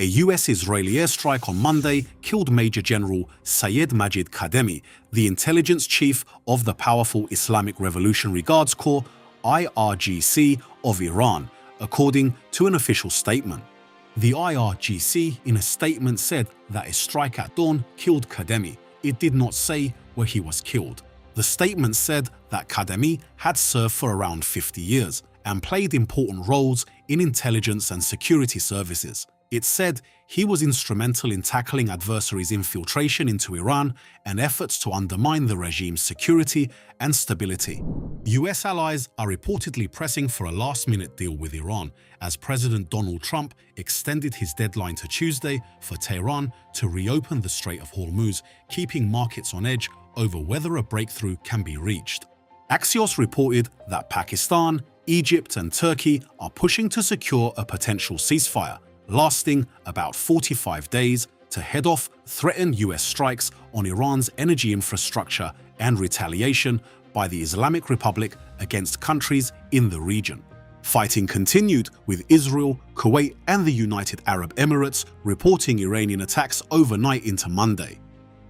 A US-Israeli airstrike on Monday killed Major General Seyed Majid Khademi, the intelligence chief of the powerful Islamic Revolutionary Guards Corps, Irgc, of Iran, according to an official statement. The Irgc in a statement said that a strike at dawn killed Khademi. It did not say where he was killed. The statement said that Khademi had served for around 50 years and played important roles in intelligence and security services. It said he was instrumental in tackling adversaries' infiltration into Iran and efforts to undermine the regime's security and stability. US allies are reportedly pressing for a last-minute deal with Iran as President Donald Trump extended his deadline to Tuesday for Tehran to reopen the Strait of Hormuz, keeping markets on edge over whether a breakthrough can be reached. Axios reported that Pakistan, Egypt and Turkey are pushing to secure a potential ceasefire, lasting about 45 days, to head off threatened US strikes on Iran's energy infrastructure and retaliation by the Islamic Republic against countries in the region. Fighting continued, with Israel, Kuwait and the United Arab Emirates reporting Iranian attacks overnight into Monday.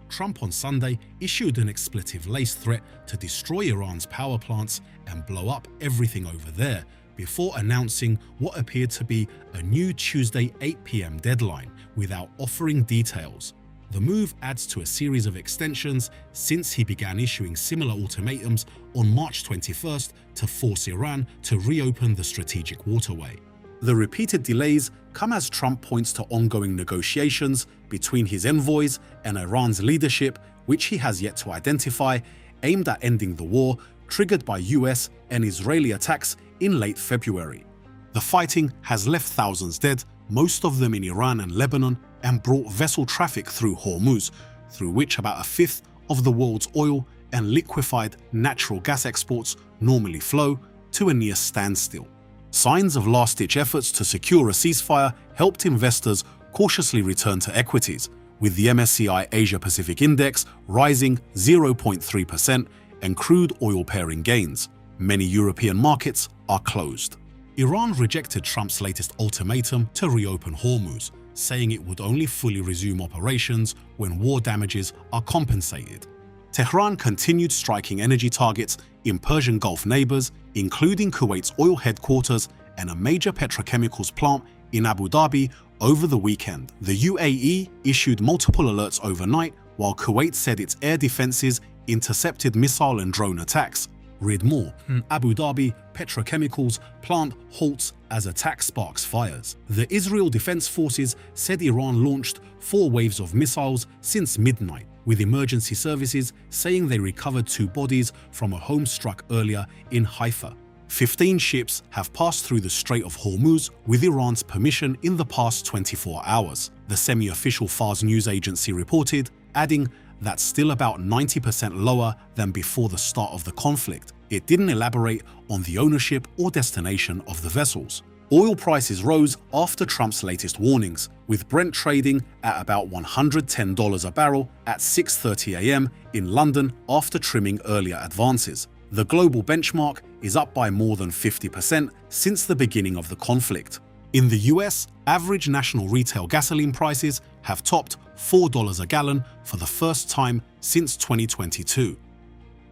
Trump on Sunday issued an expletive-laced threat to destroy Iran's power plants and blow up everything over there, before announcing what appeared to be a new Tuesday 8 p.m. deadline without offering details. The move adds to a series of extensions since he began issuing similar ultimatums on March 21st to force Iran to reopen the strategic waterway. The repeated delays come as Trump points to ongoing negotiations between his envoys and Iran's leadership, which he has yet to identify, aimed at ending the war triggered by US and Israeli attacks in late February. The fighting has left thousands dead, most of them in Iran and Lebanon, and brought vessel traffic through Hormuz, through which about a fifth of the world's oil and liquefied natural gas exports normally flow, to a near standstill. Signs of last-ditch efforts to secure a ceasefire helped investors cautiously return to equities, with the MSCI Asia-Pacific Index rising 0.3% and crude oil pairing gains. Many European markets are closed. Iran rejected Trump's latest ultimatum to reopen Hormuz, saying it would only fully resume operations when war damages are compensated. Tehran continued striking energy targets in Persian Gulf neighbors, including Kuwait's oil headquarters and a major petrochemicals plant in Abu Dhabi over the weekend. The UAE issued multiple alerts overnight, while Kuwait said its air defenses intercepted missile and drone attacks. Read more. Abu Dhabi petrochemicals plant halts as attack sparks fires. The Israel Defense Forces said Iran launched 4 waves of missiles since midnight, with emergency services saying they recovered 2 bodies from a home struck earlier in Haifa. 15 ships have passed through the Strait of Hormuz with Iran's permission in the past 24 hours, the semi-official Fars news agency reported, adding that's still about 90% lower than before the start of the conflict. It didn't elaborate on the ownership or destination of the vessels. Oil prices rose after Trump's latest warnings, with Brent trading at about $110 a barrel at 6:30 a.m. in London after trimming earlier advances. The global benchmark is up by more than 50% since the beginning of the conflict. In the US, average national retail gasoline prices have topped $4 a gallon for the first time since 2022.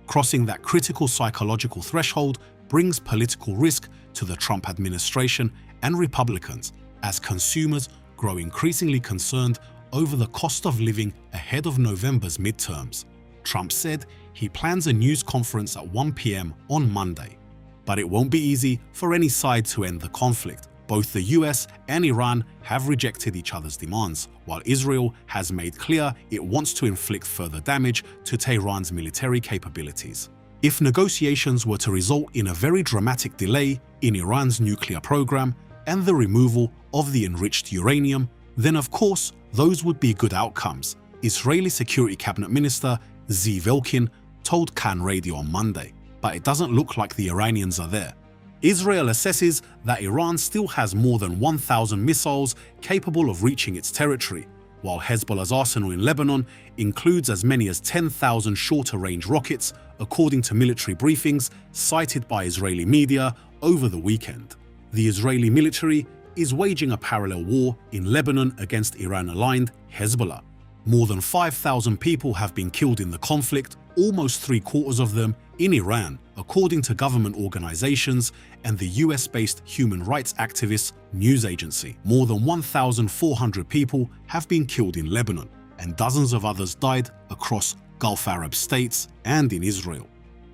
Crossing that critical psychological threshold brings political risk to the Trump administration and Republicans, as consumers grow increasingly concerned over the cost of living ahead of November's midterms. Trump said he plans a news conference at 1 p.m. on Monday. But it won't be easy for any side to end the conflict. Both the US and Iran have rejected each other's demands, while Israel has made clear it wants to inflict further damage to Tehran's military capabilities. If negotiations were to result in a very dramatic delay in Iran's nuclear program and the removal of the enriched uranium, then of course those would be good outcomes, Israeli Security Cabinet Minister Ziv Elkin told Kan Radio on Monday. But it doesn't look like the Iranians are there. Israel assesses that Iran still has more than 1,000 missiles capable of reaching its territory, while Hezbollah's arsenal in Lebanon includes as many as 10,000 shorter-range rockets, according to military briefings cited by Israeli media over the weekend. The Israeli military is waging a parallel war in Lebanon against Iran-aligned Hezbollah. More than 5,000 people have been killed in the conflict, almost three-quarters of them in Iran, according to government organizations and the US-based human rights activist news agency. More than 1,400 people have been killed in Lebanon, and dozens of others died across Gulf Arab states and in Israel.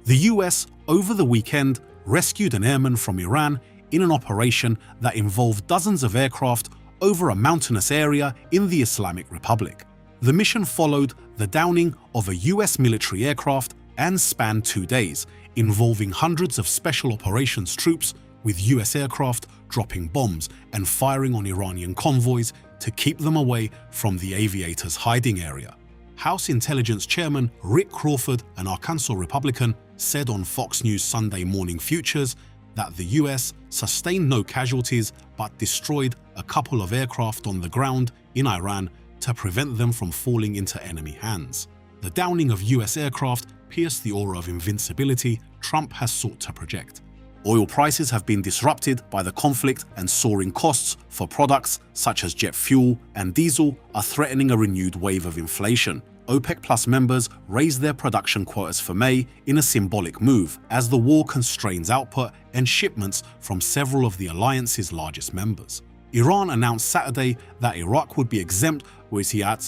The US, over the weekend, rescued an airman from Iran in an operation that involved dozens of aircraft over a mountainous area in the Islamic Republic. The mission followed the downing of a US military aircraft and spanned 2 days, involving hundreds of special operations troops with US aircraft dropping bombs and firing on Iranian convoys to keep them away from the aviators' hiding area. House Intelligence Chairman Rick Crawford, an Arkansas Republican, said on Fox News Sunday Morning Futures that the US sustained no casualties but destroyed a couple of aircraft on the ground in Iran to prevent them from falling into enemy hands. The downing of US aircraft pierced the aura of invincibility Trump has sought to project. Oil prices have been disrupted by the conflict, and soaring costs for products such as jet fuel and diesel are threatening a renewed wave of inflation. OPEC Plus members raised their production quotas for May in a symbolic move as the war constrains output and shipments from several of the alliance's largest members. Iran announced Saturday that Iraq would be exempt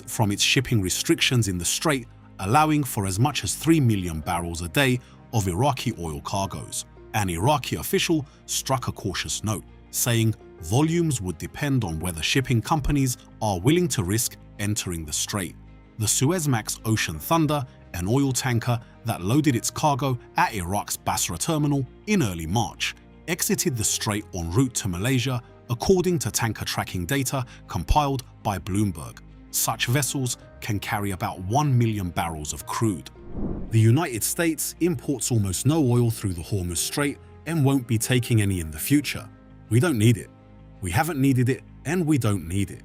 from its shipping restrictions in the Strait, allowing for as much as 3 million barrels a day of Iraqi oil cargoes. An Iraqi official struck a cautious note, saying volumes would depend on whether shipping companies are willing to risk entering the Strait. The Suezmax Ocean Thunder, an oil tanker that loaded its cargo at Iraq's Basra terminal in early March, exited the Strait en route to Malaysia, according to tanker tracking data compiled by Bloomberg. Such vessels can carry about 1 million barrels of crude. The United States imports almost no oil through the Hormuz Strait and won't be taking any in the future. We don't need it. We haven't needed it, and we don't need it.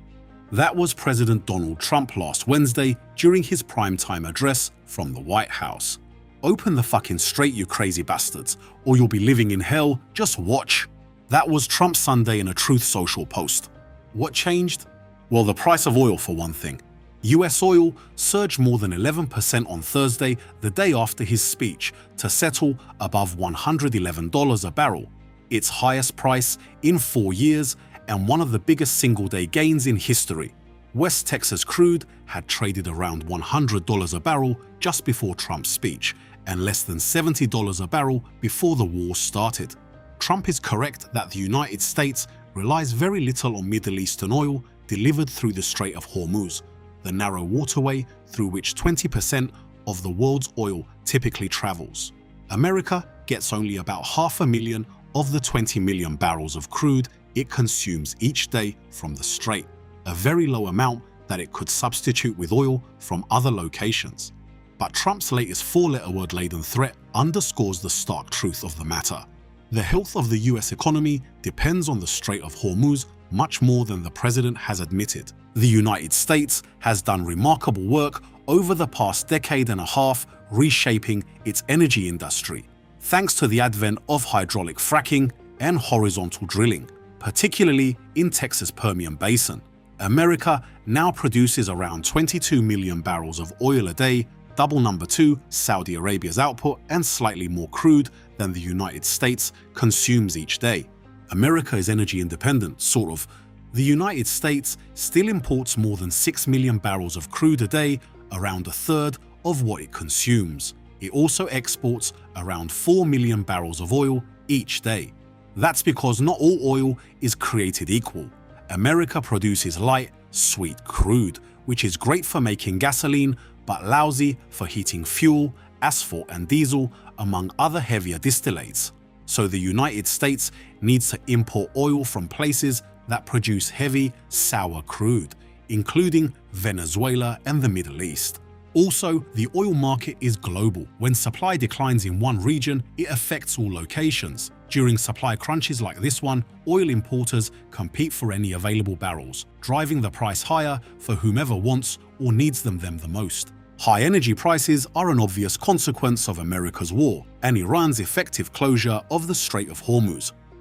That was President Donald Trump last Wednesday during his primetime address from the White House. Open the fucking strait, you crazy bastards, or you'll be living in hell, just watch. That was Trump Sunday in a Truth Social post. What changed? Well, the price of oil for one thing. US oil surged more than 11% on Thursday, the day after his speech, to settle above $111 a barrel, its highest price in 4 years and one of the biggest single-day gains in history. West Texas crude had traded around $100 a barrel just before Trump's speech and less than $70 a barrel before the war started. Trump is correct that the United States relies very little on Middle Eastern oil delivered through the Strait of Hormuz, the narrow waterway through which 20% of the world's oil typically travels. America gets only about 500,000 of the 20 million barrels of crude it consumes each day from the Strait, a very low amount that it could substitute with oil from other locations. But Trump's latest 4-letter word-laden threat underscores the stark truth of the matter. The health of the US economy depends on the Strait of Hormuz much more than the president has admitted. The United States has done remarkable work over the past decade and a half reshaping its energy industry, thanks to the advent of hydraulic fracking and horizontal drilling, particularly in Texas' Permian Basin. America now produces around 22 million barrels of oil a day, double number 2 Saudi Arabia's output, and slightly more crude than the United States consumes each day. America is energy independent, sort of. The United States still imports more than 6 million barrels of crude a day, around a third of what it consumes. It also exports around 4 million barrels of oil each day. That's because not all oil is created equal. America produces light, sweet crude, which is great for making gasoline, but lousy for heating fuel, asphalt and diesel, among other heavier distillates. So the United States needs to import oil from places that produce heavy, sour crude, including Venezuela and the Middle East. Also, the oil market is global. When supply declines in one region, it affects all locations. During supply crunches like this one, oil importers compete for any available barrels, driving the price higher for whomever wants or needs them the most. High energy prices are an obvious consequence of America's war and Iran's effective closure of the Strait of Hormuz.